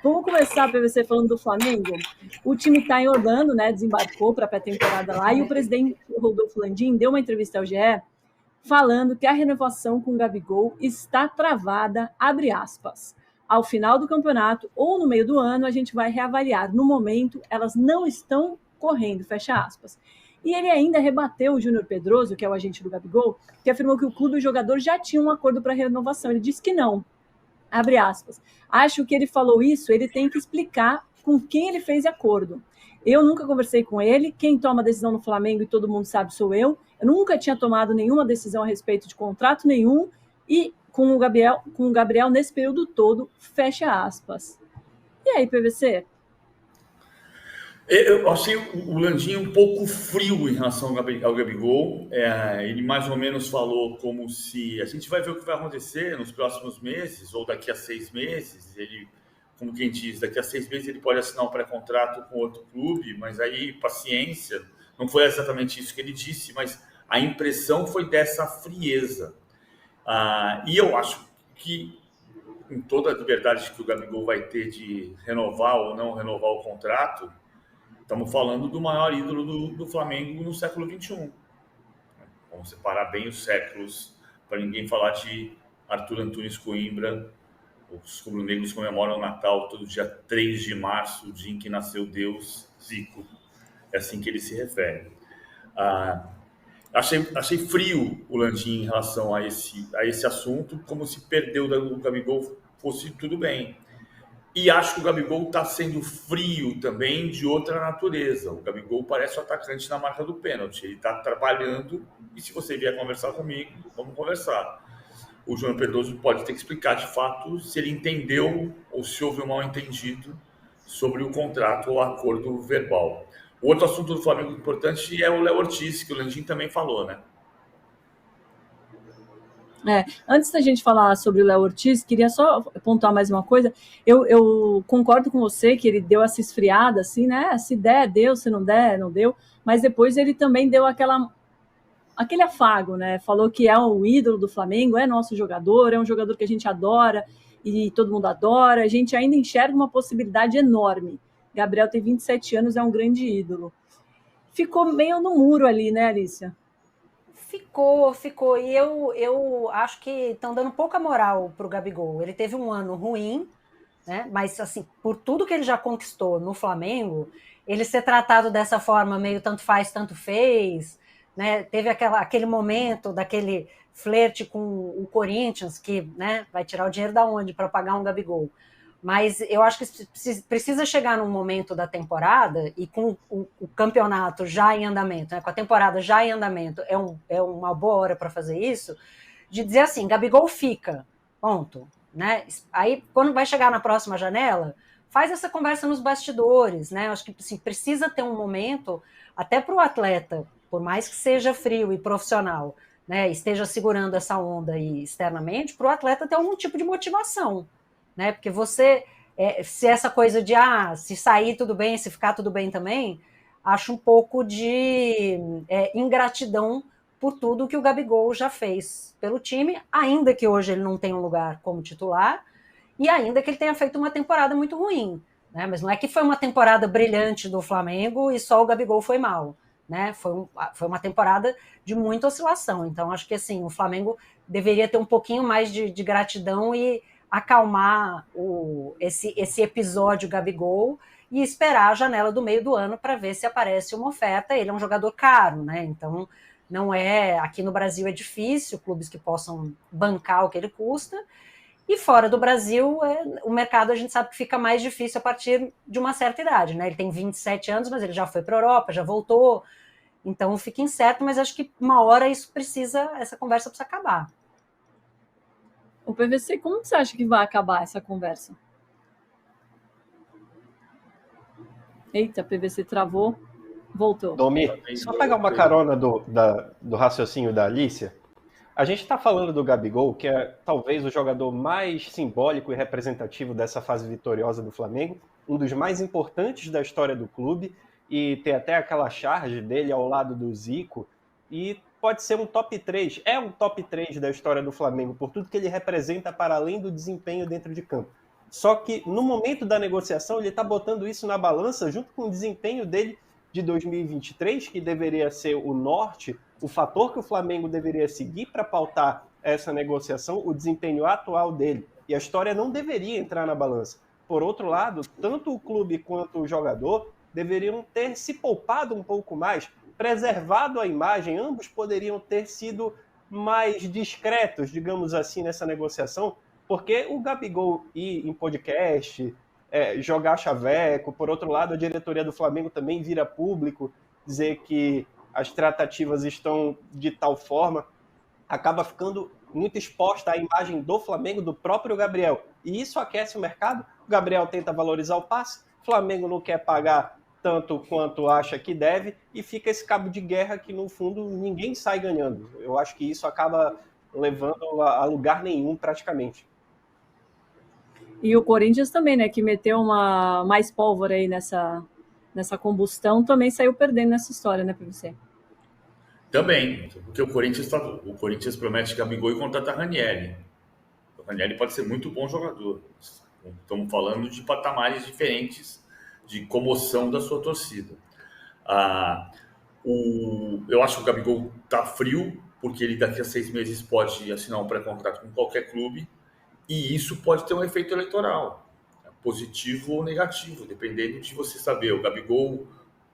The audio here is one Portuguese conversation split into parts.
Vamos começar, PVC, falando do Flamengo. O time está em Orlando, né? Desembarcou para a pré-temporada lá, e o presidente Rodolfo Landim deu uma entrevista ao GE falando que a renovação com o Gabigol está travada, abre aspas. Ao final do campeonato ou no meio do ano, a gente vai reavaliar. No momento, elas não estão correndo, fecha aspas. E ele ainda rebateu o Júnior Pedroso, que é o agente do Gabigol, que afirmou que o clube e o jogador já tinham um acordo para renovação. Ele disse que não, abre aspas. Acho que ele falou isso, ele tem que explicar com quem ele fez acordo. Eu nunca conversei com ele, quem toma decisão no Flamengo, e todo mundo sabe, sou eu. Eu nunca tinha tomado nenhuma decisão a respeito de contrato nenhum, e com o Gabriel nesse período todo, fecha aspas. E aí, PVC? Eu achei o Landim um pouco frio em relação ao Gabigol. Ele mais ou menos falou como se a gente vai ver o que vai acontecer nos próximos meses, ou daqui a 6 meses. Ele, como quem diz, daqui a 6 meses ele pode assinar um pré-contrato com outro clube, mas aí paciência. Não foi exatamente isso que ele disse, mas a impressão foi dessa frieza. E eu acho que, com toda a liberdade que o Gabigol vai ter de renovar ou não renovar o contrato, estamos falando do maior ídolo do Flamengo no século XXI. Vamos separar bem os séculos, para ninguém falar de Arthur Antunes Coimbra. Os rubro-negros comemoram o Natal todo dia 3 de março, o dia em que nasceu Deus, Zico. É assim que ele se refere. Achei frio o Landim em relação a esse assunto, como se perdeu do Gabigol fosse tudo bem. E acho que o Gabigol está sendo frio também de outra natureza. O Gabigol parece o atacante na marca do pênalti. Ele está trabalhando e se você vier conversar comigo, vamos conversar. O Júnior Pedroso pode ter que explicar de fato se ele entendeu ou se houve um mal-entendido sobre o contrato ou acordo verbal. O outro assunto do Flamengo importante é o Léo Ortiz, que o Landim também falou, né? Antes da gente falar sobre o Léo Ortiz, queria só pontuar mais uma coisa. Eu concordo com você que ele deu essa esfriada, assim, né? Se der, deu, se não der, não deu. Mas depois ele também deu aquele afago, né? Falou que é o ídolo do Flamengo, é nosso jogador, é um jogador que a gente adora e todo mundo adora. A gente ainda enxerga uma possibilidade enorme. Gabriel tem 27 anos, é um grande ídolo. Ficou meio no muro ali, né, Alicia? Ficou. E eu acho que estão dando pouca moral pro Gabigol. Ele teve um ano ruim, né? Mas, assim, por tudo que ele já conquistou no Flamengo, ele ser tratado dessa forma, meio tanto faz, tanto fez, né? Teve aquele momento daquele flerte com o Corinthians, que, né, vai tirar o dinheiro da onde para pagar um Gabigol. Mas eu acho que precisa chegar num momento da temporada, e com o campeonato já em andamento, né, com a temporada já em andamento, é uma boa hora para fazer isso, de dizer assim, Gabigol fica, ponto. Né? Aí, quando vai chegar na próxima janela, faz essa conversa nos bastidores. Né? Eu acho que assim, precisa ter um momento, até para o atleta, por mais que seja frio e profissional, né, esteja segurando essa onda aí externamente, para o atleta ter algum tipo de motivação. Né? Porque se essa coisa de se sair tudo bem, se ficar tudo bem também, acho um pouco de ingratidão por tudo que o Gabigol já fez pelo time, ainda que hoje ele não tenha um lugar como titular e ainda que ele tenha feito uma temporada muito ruim. Né? Mas não é que foi uma temporada brilhante do Flamengo e só o Gabigol foi mal. Né? Foi uma temporada de muita oscilação. Então, acho que assim, o Flamengo deveria ter um pouquinho mais de gratidão e acalmar esse episódio Gabigol e esperar a janela do meio do ano para ver se aparece uma oferta. Ele é um jogador caro, né? Então, não é... Aqui no Brasil é difícil, clubes que possam bancar o que ele custa. E fora do Brasil, o mercado a gente sabe que fica mais difícil a partir de uma certa idade, né? Ele tem 27 anos, mas ele já foi para a Europa, já voltou. Então, fica incerto, mas acho que uma hora essa conversa precisa acabar. O PVC, como você acha que vai acabar essa conversa? Eita, PVC travou, voltou. Domi, só pegar uma carona do raciocínio da Alicia. A gente está falando do Gabigol, que é talvez o jogador mais simbólico e representativo dessa fase vitoriosa do Flamengo, um dos mais importantes da história do clube, e tem até aquela charge dele ao lado do Zico, e pode ser um top 3, um top 3 da história do Flamengo, por tudo que ele representa para além do desempenho dentro de campo. Só que no momento da negociação ele está botando isso na balança junto com o desempenho dele de 2023, que deveria ser o norte, o fator que o Flamengo deveria seguir para pautar essa negociação, o desempenho atual dele. E a história não deveria entrar na balança. Por outro lado, tanto o clube quanto o jogador deveriam ter se poupado um pouco mais, preservado a imagem, ambos poderiam ter sido mais discretos, digamos assim, nessa negociação, porque o Gabigol ir em podcast, jogar chaveco, por outro lado, a diretoria do Flamengo também vira público, dizer que as tratativas estão de tal forma, acaba ficando muito exposta à imagem do Flamengo, do próprio Gabriel. E isso aquece o mercado. O Gabriel tenta valorizar o passe, o Flamengo não quer pagar tanto quanto acha que deve, e fica esse cabo de guerra que, no fundo, ninguém sai ganhando. Eu acho que isso acaba levando a lugar nenhum, praticamente. E o Corinthians também, né, que meteu mais pólvora aí nessa combustão, também saiu perdendo nessa história, né, PVC? Também, porque o Corinthians promete Gabigol e contrata Ranieri. O Ranieri pode ser muito bom jogador. Estamos falando de patamares diferentes de comoção da sua torcida. Eu acho que o Gabigol está frio, porque ele daqui a 6 meses pode assinar um pré-contrato com qualquer clube, e isso pode ter um efeito eleitoral, positivo ou negativo, dependendo de você saber. O Gabigol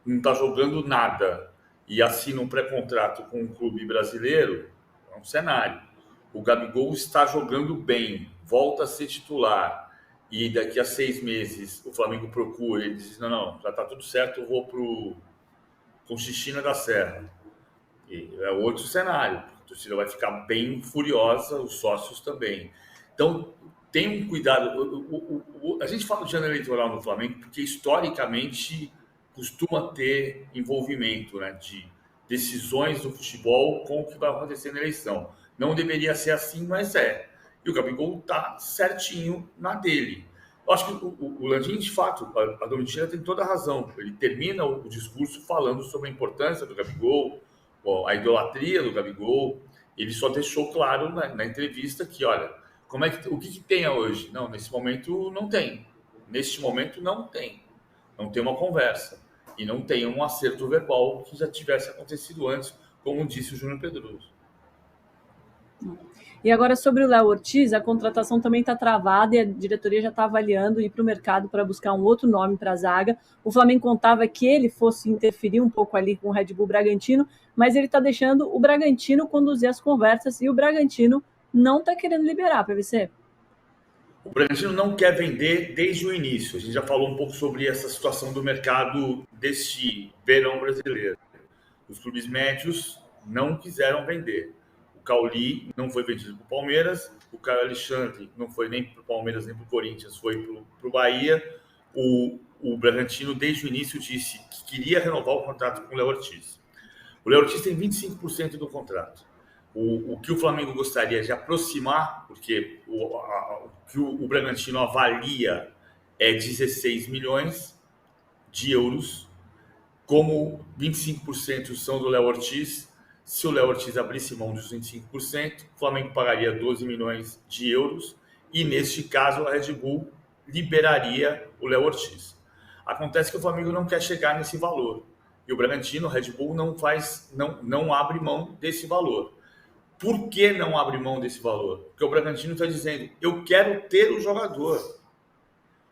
não está jogando nada e assina um pré-contrato com um clube brasileiro, é um cenário. O Gabigol está jogando bem, volta a ser titular, e daqui a 6 meses o Flamengo procura, ele diz, não, já está tudo certo, eu vou com Conchichina da Serra. E é outro cenário, a torcida vai ficar bem furiosa, os sócios também. Então, tem um cuidado. A gente fala de ano eleitoral no Flamengo porque, historicamente, costuma ter envolvimento, né, de decisões do futebol com o que vai acontecer na eleição. Não deveria ser assim, mas é. E o Gabigol está certinho na dele. Eu acho que o Landim, de fato, a Domitila tem toda a razão. Ele termina o discurso falando sobre a importância do Gabigol, a idolatria do Gabigol. Ele só deixou claro na entrevista que, olha, o que tem hoje? Não, nesse momento não tem. Neste momento não tem. Não tem uma conversa. E não tem um acerto verbal que já tivesse acontecido antes, como disse o Júnior Pedroso. E agora, sobre o Léo Ortiz, a contratação também está travada e a diretoria já está avaliando ir para o mercado para buscar um outro nome para a zaga. O Flamengo contava que ele fosse interferir um pouco ali com o Red Bull Bragantino, mas ele está deixando o Bragantino conduzir as conversas e o Bragantino não está querendo liberar, PVC. O Bragantino não quer vender desde o início. A gente já falou um pouco sobre essa situação do mercado deste verão brasileiro. Os clubes médios não quiseram vender. O Cauli não foi vendido para o Palmeiras, o Caio Alexandre não foi nem para o Palmeiras nem para o Corinthians, foi para o Bahia. O Bragantino, desde o início, disse que queria renovar o contrato com o Léo Ortiz. O Léo Ortiz tem 25% do contrato. O que o Flamengo gostaria de aproximar, porque o que o Bragantino avalia é 16 milhões de euros, como 25% são do Léo Ortiz. Se o Léo Ortiz abrisse mão dos 25%, o Flamengo pagaria 12 milhões de euros e, neste caso, a Red Bull liberaria o Léo Ortiz. Acontece que o Flamengo não quer chegar nesse valor e o Bragantino, o Red Bull, não abre mão desse valor. Por que não abre mão desse valor? Porque o Bragantino está dizendo, eu quero ter o jogador.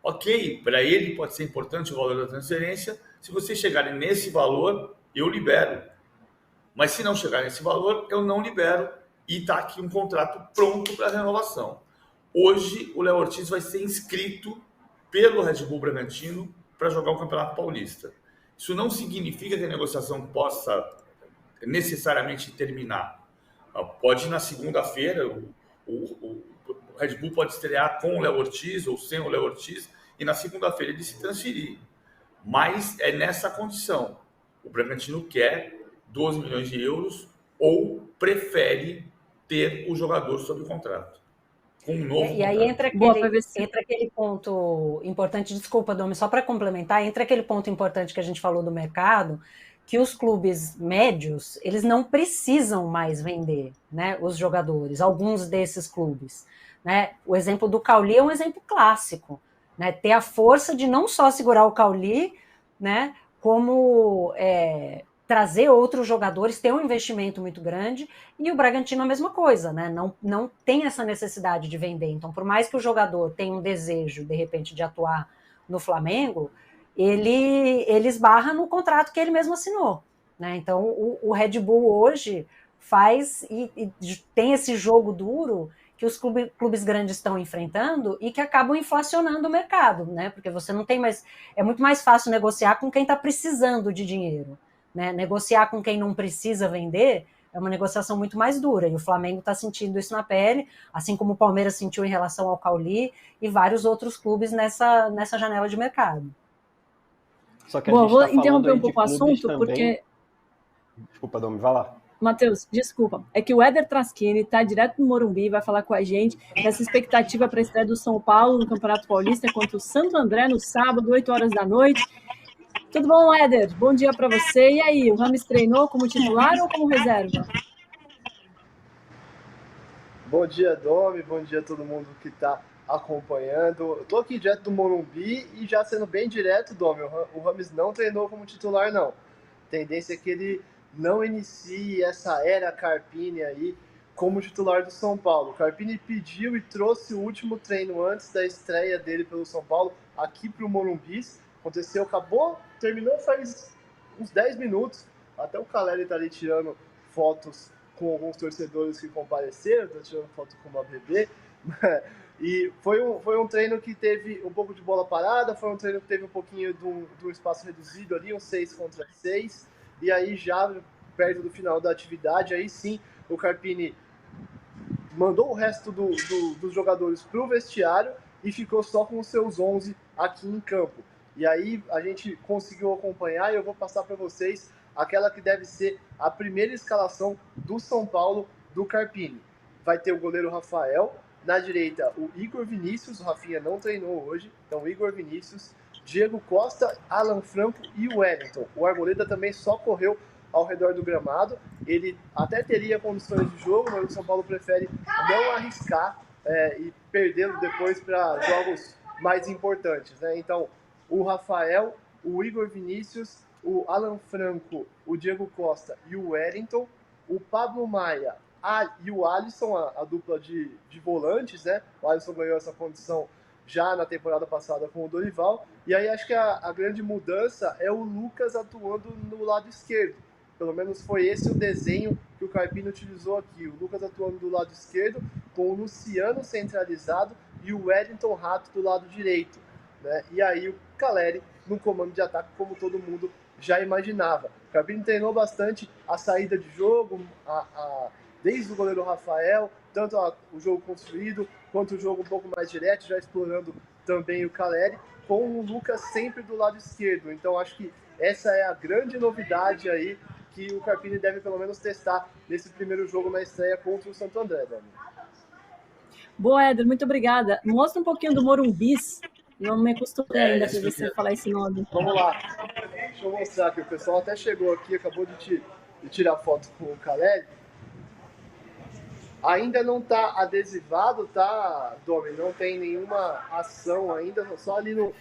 Ok, para ele pode ser importante o valor da transferência. Se vocês chegarem nesse valor, eu libero. Mas se não chegar nesse valor, eu não libero. E está aqui um contrato pronto para renovação. Hoje, o Léo Ortiz vai ser inscrito pelo Red Bull Bragantino para jogar o Campeonato Paulista. Isso não significa que a negociação possa necessariamente terminar. Pode, na segunda-feira, o Red Bull pode estrear com o Léo Ortiz ou sem o Léo Ortiz, e na segunda-feira ele se transferir. Mas é nessa condição. O Bragantino quer 12 milhões de euros ou prefere ter o jogador sob contrato. Com um novo e aí entra aquele ponto importante, desculpa, Domi, só para complementar, entra aquele ponto importante que a gente falou do mercado, que os clubes médios, eles não precisam mais vender, né, os jogadores, alguns desses clubes. né? O exemplo do Cauli é um exemplo clássico, né? Ter a força de não só segurar o Cauli, né? Como trazer outros jogadores, ter um investimento muito grande, e o Bragantino a mesma coisa, né? Não tem essa necessidade de vender. Então, por mais que o jogador tenha um desejo, de repente, de atuar no Flamengo, ele esbarra no contrato que ele mesmo assinou, né? Então, o Red Bull hoje faz e tem esse jogo duro que os clubes grandes estão enfrentando e que acabam inflacionando o mercado, né? Porque você não tem mais... É muito mais fácil negociar com quem está precisando de dinheiro, né? Negociar com quem não precisa vender é uma negociação muito mais dura, e o Flamengo está sentindo isso na pele, assim como o Palmeiras sentiu em relação ao Cauli e vários outros clubes nessa janela de mercado. Só que Bom, vou interromper um pouco o assunto, também. porque... Desculpa, Domi, vai lá. Matheus, desculpa. É que o Éder Traschini está direto no Morumbi, vai falar com a gente nessa expectativa para a estreia do São Paulo no Campeonato Paulista contra o Santo André no sábado, 8 horas da noite. Tudo bom, Éder? Bom dia para você. E aí, o Rames treinou como titular ou como reserva? Bom dia, Domi. Bom dia a todo mundo que está acompanhando. Eu estou aqui direto do Morumbi e já sendo bem direto, Domi, o Rames não treinou como titular, não. A tendência é que ele não inicie essa era Carpini aí como titular do São Paulo. O Carpini pediu e trouxe o último treino antes da estreia dele pelo São Paulo aqui para o Morumbi. Aconteceu, acabou, terminou faz uns 10 minutos. Até o Caleri está ali tirando fotos com alguns torcedores que compareceram, está tirando foto com uma bebê. E foi um treino que teve um pouco de bola parada, foi um treino que teve um pouquinho de um espaço reduzido ali, um 6 contra 6. E aí já perto do final da atividade, aí sim o Carpini mandou o resto dos jogadores para o vestiário e ficou só com os seus 11 aqui em campo. E aí a gente conseguiu acompanhar e eu vou passar para vocês aquela que deve ser a primeira escalação do São Paulo do Carpini. Vai ter o goleiro Rafael, na direita o Igor Vinícius, o Rafinha não treinou hoje, então Igor Vinícius, Diego Costa, Alan Franco e o Wellington. O Arboleda também só correu ao redor do gramado. Ele até teria condições de jogo, mas o São Paulo prefere não arriscar e perdê-lo depois para jogos mais importantes, né? Então, o Rafael, o Igor Vinícius, o Alan Franco, o Diego Costa e o Wellington, o Pablo Maia e o Alisson, a dupla de volantes, né? O Alisson ganhou essa condição já na temporada passada com o Dorival. E aí acho que a grande mudança é o Lucas atuando no lado esquerdo. Pelo menos foi esse o desenho que o Carpini utilizou aqui. O Lucas atuando do lado esquerdo, com o Luciano centralizado e o Wellington Rato do lado direito, né? E aí o Caleri no comando de ataque, como todo mundo já imaginava. O Carpini treinou bastante a saída de jogo, desde o goleiro Rafael, tanto o jogo construído, quanto o jogo um pouco mais direto, já explorando também o Caleri, com o Lucas sempre do lado esquerdo. Então acho que essa é a grande novidade aí que o Carpini deve pelo menos testar nesse primeiro jogo na estreia contra o Santo André, né? Boa, Éder, muito obrigada. Mostra um pouquinho do Morumbis. Não me acostumei ainda para você falar esse nome. Vamos lá. Deixa eu mostrar aqui. O pessoal até chegou aqui, acabou de tirar foto com o Caleri. Ainda não está adesivado, tá, Domi? Não tem nenhuma ação ainda, só ali no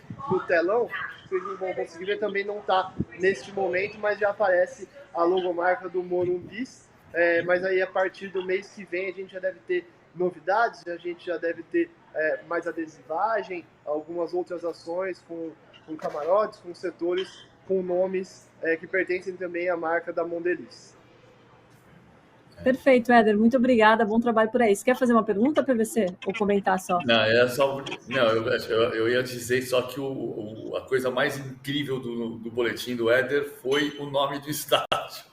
telão. Vocês não vão conseguir ver, também não está neste momento, mas já aparece a logomarca do Morumbis. Mas aí a partir do mês que vem a gente já deve ter novidades, a gente já deve ter mais adesivagem, algumas outras ações com camarotes, com setores, com nomes que pertencem também à marca da Mondelez. Perfeito, Éder, muito obrigada, bom trabalho por aí. Você quer fazer uma pergunta, PVC? Ou comentar só? Não, eu ia dizer só que a coisa mais incrível do boletim do Éder foi o nome do estádio.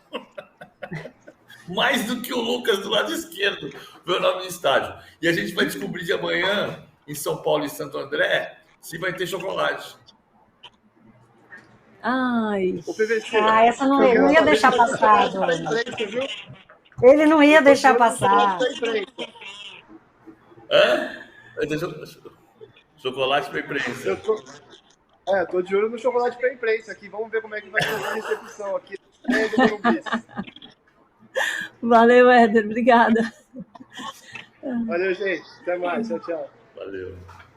Mais do que o Lucas do lado esquerdo, foi o nome do estádio. E a gente vai descobrir de amanhã, em São Paulo e Santo André, se vai ter chocolate. Ai. O PVC, essa não ia deixar passar, ele não ia deixar passar. Chocolate para imprensa. Eu tô de olho no chocolate para imprensa aqui. Vamos ver como é que vai ser a recepção aqui. Valeu, Éder, obrigada. Valeu, gente. Até mais. Tchau, tchau. Valeu.